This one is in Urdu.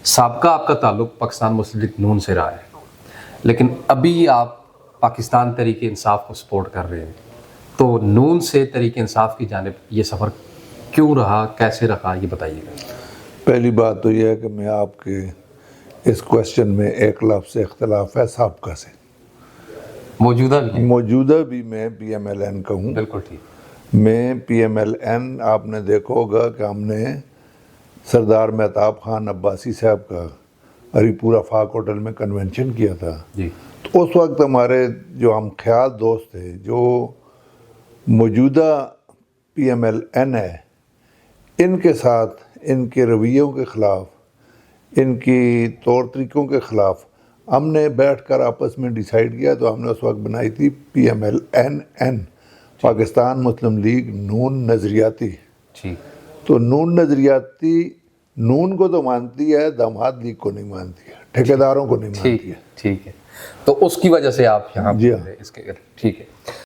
سابقہ آپ کا تعلق پاکستان مسلم لیگ نون سے رہا ہے، لیکن ابھی آپ پاکستان تحریک انصاف کو سپورٹ کر رہے ہیں، تو نون سے تحریک انصاف کی جانب یہ سفر کیوں رہا، کیسے رہا، یہ بتائیے گا۔ پہلی بات تو یہ ہے کہ میں آپ کے اس کوشچن میں ایک لفظ سے اختلاف ہے، سابقہ سے۔ موجودہ بھی ہے، موجودہ بھی میں پی ایم ایل این کا ہوں۔ بالکل ٹھیک۔ میں پی ایم ایل این، آپ نے دیکھا ہوگا کہ ہم نے سردار مہتاب خان عباسی صاحب کا علی پورہ فاق ہوٹل میں کنونشن کیا تھا۔ جی تو اس وقت ہمارے جو ہم خیال دوست تھے، جو موجودہ پی ایم ایل این ہے، ان کے ساتھ ان کے رویوں کے خلاف، ان کی طور طریقوں کے خلاف ہم نے بیٹھ کر آپس میں ڈیسائیڈ کیا، تو ہم نے اس وقت بنائی تھی P M L N, Pakistan Muslim League نون نظریاتی۔ ٹھیک۔ تو نون نظریاتی نون کو تو مانتی ہے، داماد لیگ کو نہیں مانتی ہے، ٹھیکیداروں کو نہیں مانتی ہے۔ ٹھیک ہے، تو اس کی وجہ سے آپ یہاں جی ہاں۔ اس کے ٹھیک ہے۔